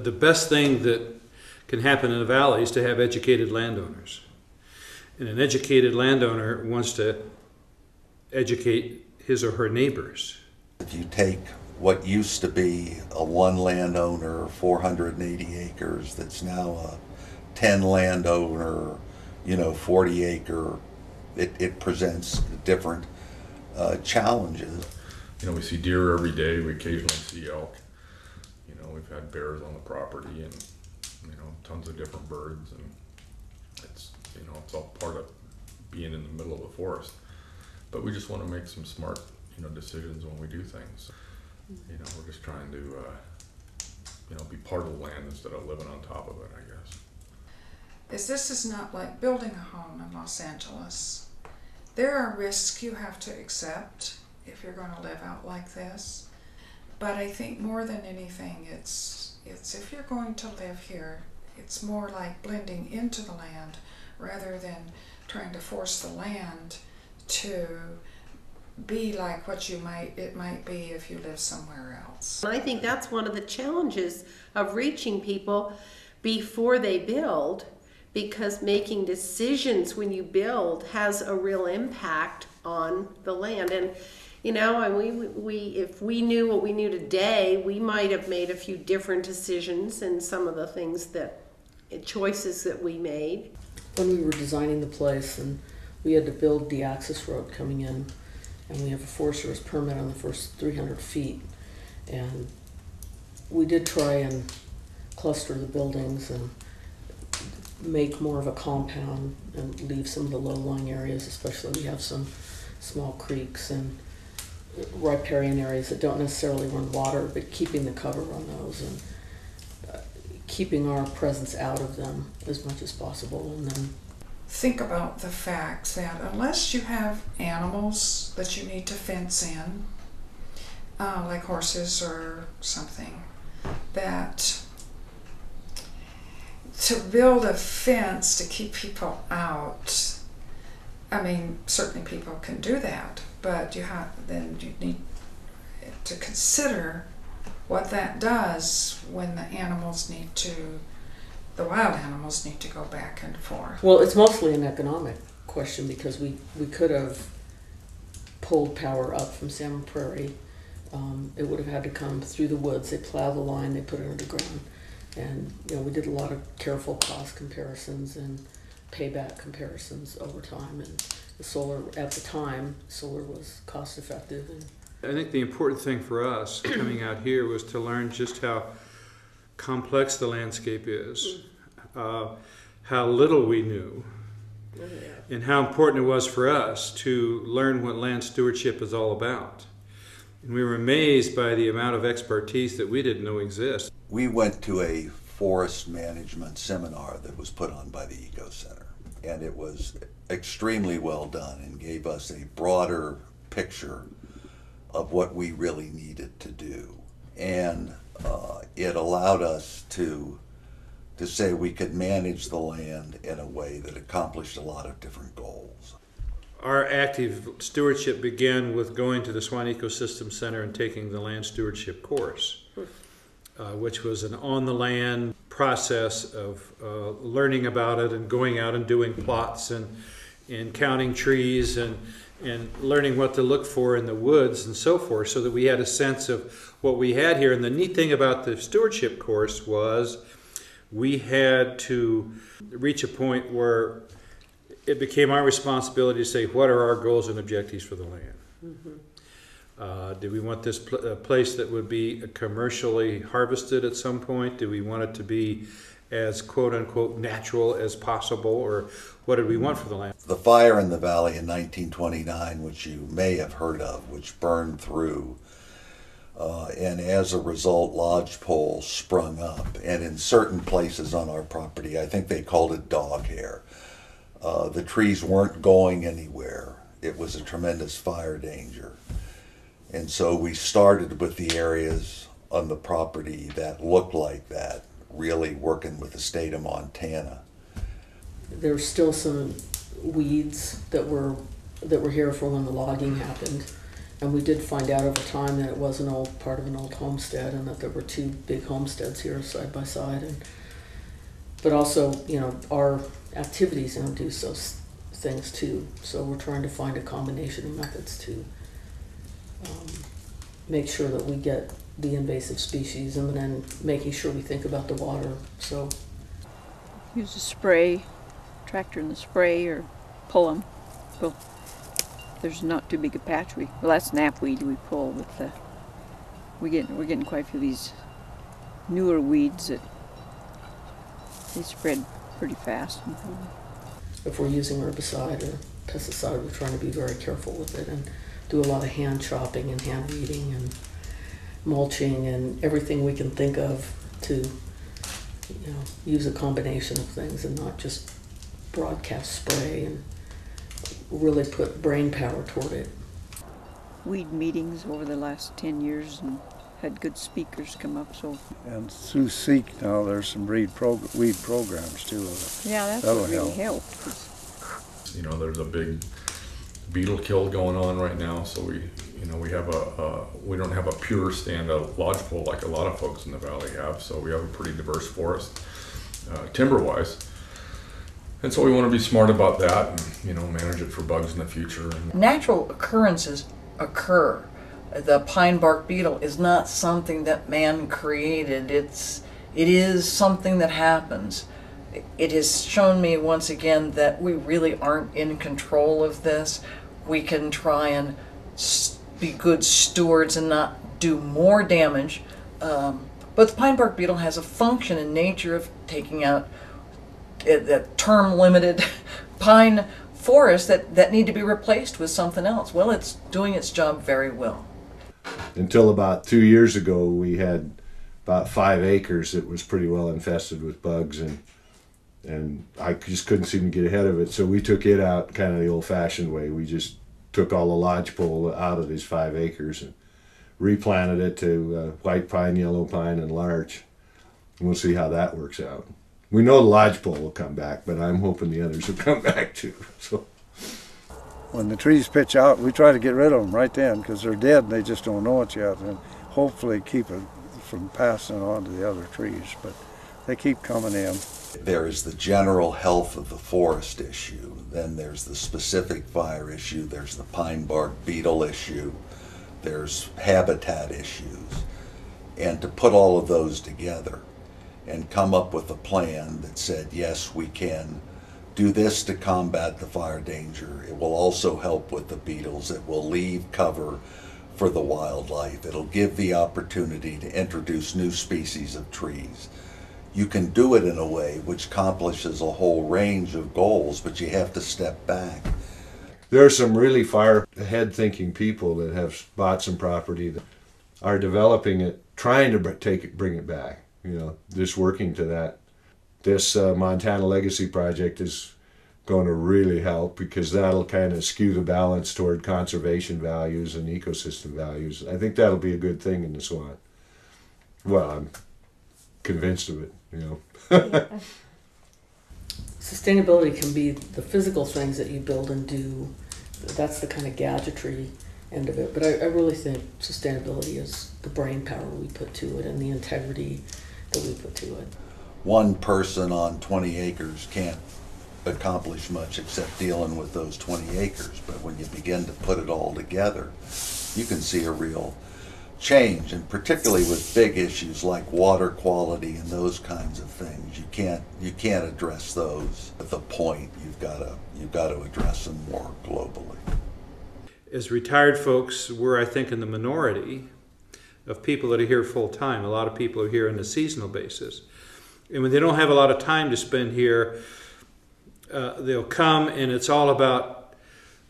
The best thing that can happen in the valley is to have educated landowners. And an educated landowner wants to educate his or her neighbors. If you take what used to be a one landowner, 480 acres, that's now a 10 landowner, 40 acre, it presents different challenges. We see deer every day, we occasionally see elk. We've had bears on the property and, tons of different birds, and it's all part of being in the middle of the forest. But we just want to make some smart, decisions when we do things. We're just trying to, be part of the land instead of living on top of it, I guess. This is not like building a home in Los Angeles. There are risks you have to accept if you're going to live out like this. But I think more than anything, it's if you're going to live here, it's more like blending into the land rather than trying to force the land to be like what it might be if you live somewhere else. I think that's one of the challenges of reaching people before they build, because making decisions when you build has a real impact on the land. And if we knew what we knew today, we might have made a few different decisions in some of the choices that we made. When we were designing the place and we had to build the access road coming in, and we have a Forest Service permit on the first 300 feet, and we did try and cluster the buildings and make more of a compound and leave some of the low-lying areas, especially we have some small creeks and riparian areas that don't necessarily run water, but keeping the cover on those and keeping our presence out of them as much as possible. And then think about the fact that unless you have animals that you need to fence in, like horses or something, that to build a fence to keep people out, I mean, certainly people can do that, but you need to consider what that does when the wild animals need to go back and forth. Well, it's mostly an economic question, because we could have pulled power up from Salmon Prairie. It would have had to come through the woods. They plow the line, they put it underground. And we did a lot of careful cost comparisons and payback comparisons over time. And the solar, at the time, solar was cost effective. And I think the important thing for us coming out here was to learn just how complex the landscape is, how little we knew, and how important it was for us to learn what land stewardship is all about. And we were amazed by the amount of expertise that we didn't know exists. We went to a forest management seminar that was put on by the Eco Center, and it was extremely well done and gave us a broader picture of what we really needed to do. And it allowed us to say we could manage the land in a way that accomplished a lot of different goals. Our active stewardship began with going to the Swan Ecosystem Center and taking the land stewardship course, which was an on-the-land process of learning about it and going out and doing plots and counting trees and learning what to look for in the woods and so forth, so that we had a sense of what we had here. And the neat thing about the stewardship course was we had to reach a point where it became our responsibility to say, what are our goals and objectives for the land? Mm-hmm. Do we want this place that would be commercially harvested at some point? Do we want it to be as quote-unquote natural as possible, or what did we want for the land? The fire in the valley in 1929, which you may have heard of, which burned through, and as a result, lodgepole sprung up, and in certain places on our property, I think they called it dog hair. The trees weren't going anywhere. It was a tremendous fire danger. And so we started with the areas on the property that looked like that, really working with the state of Montana. There's still some weeds that were here for when the logging happened, And we did find out over time that it was an old part of an old homestead, and that there were two big homesteads here side by side. But also, you know, our activities introduce those things too. So we're trying to find a combination of methods to make sure that we get the invasive species, and then making sure we think about the water. So use a spray, tractor in the spray, or pull them. Well, there's not too big a patch. Well, that's knapweed we pull with the. We're getting quite a few of these newer weeds that they spread pretty fast. if we're using herbicide or pesticide, we're trying to be very careful with it and do a lot of hand chopping and hand weeding and mulching and everything we can think of to, you know, use a combination of things and not just broadcast spray, and really put brain power toward it. Weed meetings over the last 10 years and had good speakers come up. So And through Seek now, there's some weed programs too. yeah, that's That'll what really help. helped. You know, there's a big beetle kill going on right now, so we have we don't have a pure stand of lodgepole like a lot of folks in the valley have, so we have a pretty diverse forest timber-wise. And so we want to be smart about that and, you know, manage it for bugs in the future. Natural occurrences occur. The pine bark beetle is not something that man created. It is something that happens. It has shown me once again that we really aren't in control of this. We can try and be good stewards and not do more damage. But the pine bark beetle has a function in nature of taking out that term-limited pine forest that need to be replaced with something else. Well, it's doing its job very well. Until about 2 years ago, we had about 5 acres that was pretty well infested with bugs, and I just couldn't seem to get ahead of it. So we took it out kind of the old-fashioned way. We just took all the lodgepole out of these 5 acres and replanted it to white pine, yellow pine, and larch. And we'll see how that works out. We know the lodgepole will come back, but I'm hoping the others will come back too. So When the trees pitch out, we try to get rid of them right then because they're dead and they just don't know it yet, and hopefully keep it from passing on to the other trees. But they keep coming in. There is the general health of the forest issue, then there's the specific fire issue, there's the pine bark beetle issue, there's habitat issues. And to put all of those together and come up with a plan that said, yes, we can do this to combat the fire danger. It will also help with the beetles. It will leave cover for the wildlife. It'll give the opportunity to introduce new species of trees. You can do it in a way which accomplishes a whole range of goals, but you have to step back. there are some really far ahead thinking people that have bought some property that are developing it, trying to bring it back. You know, just working to that. This Montana Legacy Project is going to really help because that'll kind of skew the balance toward conservation values and ecosystem values. I think that'll be a good thing in the Swan. Well, I'm convinced of it, you know. Sustainability can be the physical things that you build and do. That's the kind of gadgetry end of it. But I really think sustainability is the brain power we put to it and the integrity that we put to it. One person on 20 acres can't accomplish much except dealing with those 20 acres. But when you begin to put it all together, you can see a real change, and particularly with big issues like water quality and those kinds of things, you can't address those at the point. You've got to address them more globally. As retired folks, we're, I think, in the minority of people that are here full time. A lot of people are here on a seasonal basis, and when they don't have a lot of time to spend here, they'll come, and it's all about,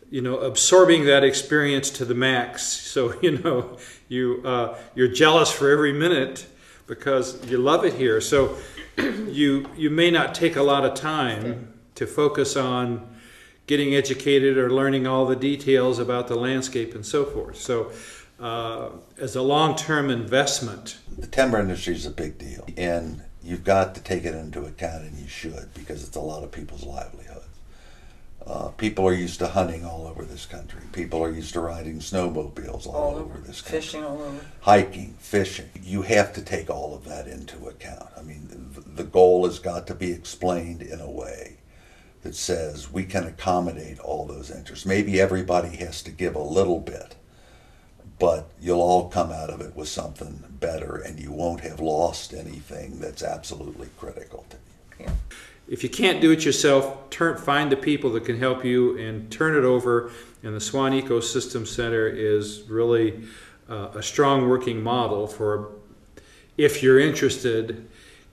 you know, absorbing that experience to the max. So, you know, you're jealous for every minute because you love it here. So you may not take a lot of time to focus on getting educated or learning all the details about the landscape and so forth. So as a long-term investment. The timber industry is a big deal, and you've got to take it into account, and you should, because it's a lot of people's livelihood. People are used to hunting all over this country. People are used to riding snowmobiles all over this country. Fishing all over. Hiking, fishing. You have to take all of that into account. I mean, the goal has got to be explained in a way that says we can accommodate all those interests. Maybe everybody has to give a little bit, but you'll all come out of it with something better, and you won't have lost anything that's absolutely critical to you. Yeah. If you can't do it yourself, find the people that can help you and turn it over. And the Swan Ecosystem Center is really a strong working model for, if you're interested,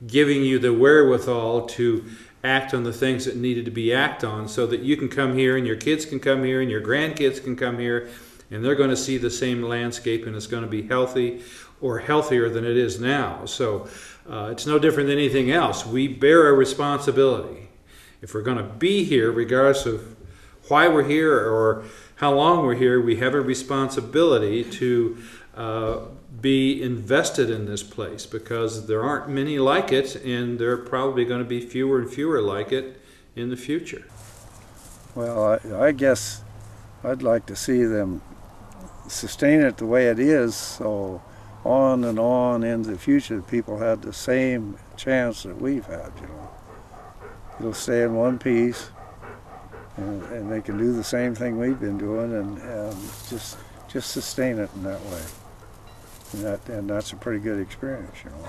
giving you the wherewithal to act on the things that needed to be acted on, so that you can come here and your kids can come here and your grandkids can come here, and they're going to see the same landscape, and it's going to be healthy or healthier than it is now. So it's no different than anything else. We bear a responsibility. If we're going to be here, regardless of why we're here or how long we're here, we have a responsibility to be invested in this place, because there aren't many like it, and there are probably going to be fewer and fewer like it in the future. Well, I guess I'd like to see them sustain it the way it is, so on and on into the future, people had the same chance that we've had, you know. It'll stay in one piece, and they can do the same thing we've been doing, and just sustain it in that way. And that's a pretty good experience, you know.